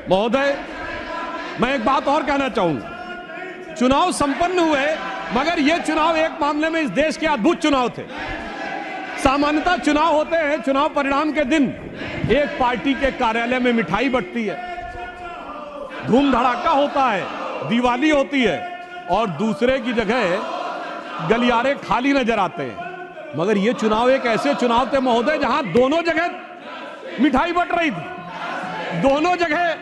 महोदय, मैं एक बात और कहना चाहूंगा। चुनाव संपन्न हुए, मगर ये चुनाव एक मामले में इस देश के अद्भुत चुनाव थे। सामान्यतः चुनाव होते हैं, चुनाव परिणाम के दिन एक पार्टी के कार्यालय में मिठाई बंटती है, धूम धड़ाका होता है, दिवाली होती है, और दूसरे की जगह गलियारे खाली नजर आते हैं। मगर ये चुनाव एक ऐसे चुनाव थे महोदय जहां दोनों जगह मिठाई बंट रही थी, दोनों जगह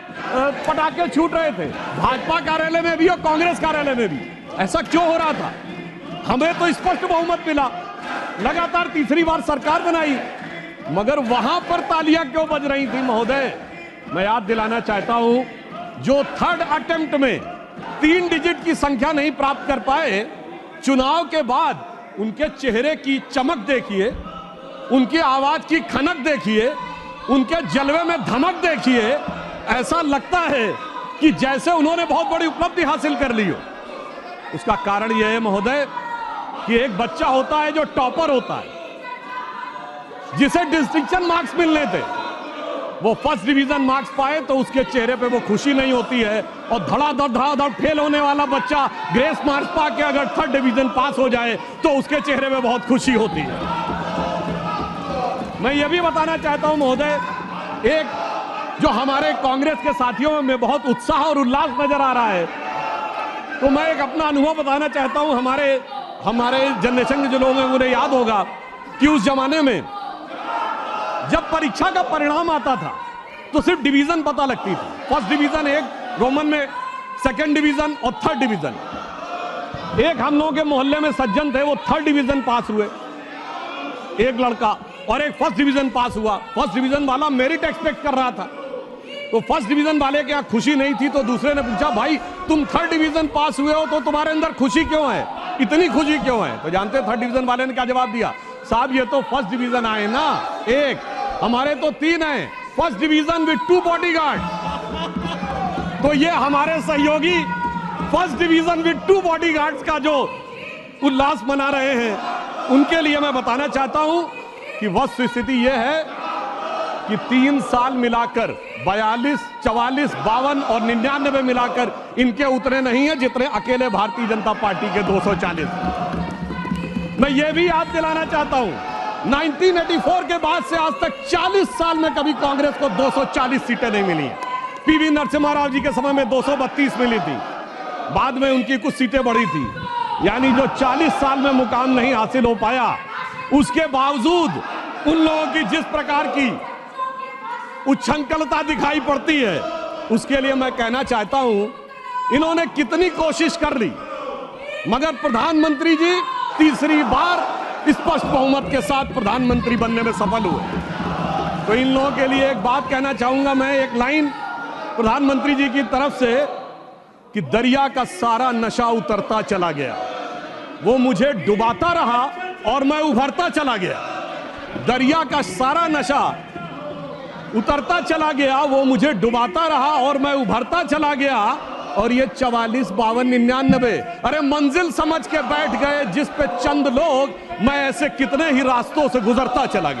पटाखे छूट रहे थे, भाजपा कार्यालय में भी और कांग्रेस कार्यालय में भी। ऐसा क्यों हो रहा था? हमें तो स्पष्ट बहुमत मिला, लगातार तीसरी बार सरकार बनाई, मगर वहां पर तालियां क्यों बज रही थी महोदय? मैं याद दिलाना चाहता हूं, जो थर्ड अटेम्प्ट में 3 डिजिट की संख्या नहीं प्राप्त कर पाए, चुनाव के बाद उनके चेहरे की चमक देखिए, उनकी आवाज की खनक देखिए, उनके जलवे में धमक देखिए। ऐसा लगता है कि जैसे उन्होंने बहुत बड़ी उपलब्धि हासिल कर ली हो। उसका कारण यह है महोदय कि एक बच्चा होता है जो टॉपर होता है, जिसे डिस्टिंक्शन मार्क्स मिलने थे, वो फर्स्ट डिवीजन मार्क्स पाए तो उसके चेहरे पे वो खुशी नहीं होती है, और धड़ाधड़ फेल होने वाला बच्चा ग्रेस मार्क्स पा के अगर थर्ड डिवीजन पास हो जाए तो उसके चेहरे पे बहुत खुशी होती है। मैं ये भी बताना चाहता हूं महोदय, एक जो हमारे कांग्रेस के साथियों में बहुत उत्साह और उल्लास नजर आ रहा है, तो मैं एक अपना अनुभव बताना चाहता हूं। हमारे जनरेशन के जो लोग हैं उन्हें याद होगा कि उस जमाने में जब परीक्षा का परिणाम आता था तो सिर्फ डिवीजन पता लगती थी, फर्स्ट डिवीजन एक, रोमन में सेकंड डिवीजन और थर्ड डिवीजन। एक हम लोगों के मोहल्ले में सज्जन थे, वो थर्ड डिवीजन पास हुए, एक लड़का, और एक फर्स्ट डिवीजन पास हुआ। फर्स्ट डिवीजन वाला मेरिट एक्सपेक्ट कर रहा था, तो फर्स्ट डिवीजन वाले के यहाँ खुशी नहीं थी, तो दूसरे ने पूछा, भाई तुम थर्ड डिवीजन पास हुए हो तो तुम्हारे अंदर खुशी क्यों है, इतनी खुशी क्यों है? तो जानते हैं थर्ड डिवीजन वाले ने क्या जवाब दिया? साहब ये तो फर्स्ट डिवीजन आए ना, एक, हमारे तो 3 हैं, फर्स्ट डिवीजन विद 2 बॉडीगार्ड। तो ये हमारे सहयोगी फर्स्ट डिवीजन विद 2 बॉडीगार्ड्स का जो उल्लास मना रहे हैं, उनके लिए मैं बताना चाहता हूं कि वस्तु स्थिति यह है कि 3 साल मिलाकर 42, 44, 52 और 99 मिलाकर इनके उतने नहीं है जितने अकेले भारतीय जनता पार्टी के 240। मैं ये भी याद दिलाना चाहता हूं, 1984 के बाद से आज तक 40 साल में कभी कांग्रेस को 240 सीटें नहीं मिली हैं। पीवी नरसिम्हा राव जी के समय में 232 मिली थी, बाद में उनकी कुछ सीटें बढ़ी थी, यानी जो 40 साल में मुकाम नहीं हासिल हो पाया, उसके बावजूद उन लोगों की जिस प्रकार की उच्छृंखलता दिखाई पड़ती है, उसके लिए मैं कहना चाहता हूं, इन्होंने कितनी कोशिश कर ली, मगर प्रधानमंत्री जी तीसरी बार स्पष्ट बहुमत के साथ प्रधानमंत्री बनने में सफल हुए। तो इन लोगों के लिए एक बात कहना चाहूंगा मैं, एक लाइन प्रधानमंत्री जी की तरफ से, कि दरिया का सारा नशा उतरता चला गया, वो मुझे डुबाता रहा और मैं उभरता चला गया। दरिया का सारा नशा उतरता चला गया, वो मुझे डुबाता रहा और मैं उभरता चला गया। और ये 44, 52, 99, अरे मंजिल समझ के बैठ गए जिस पे चंद लोग, मैं ऐसे कितने ही रास्तों से गुजरता चला गया।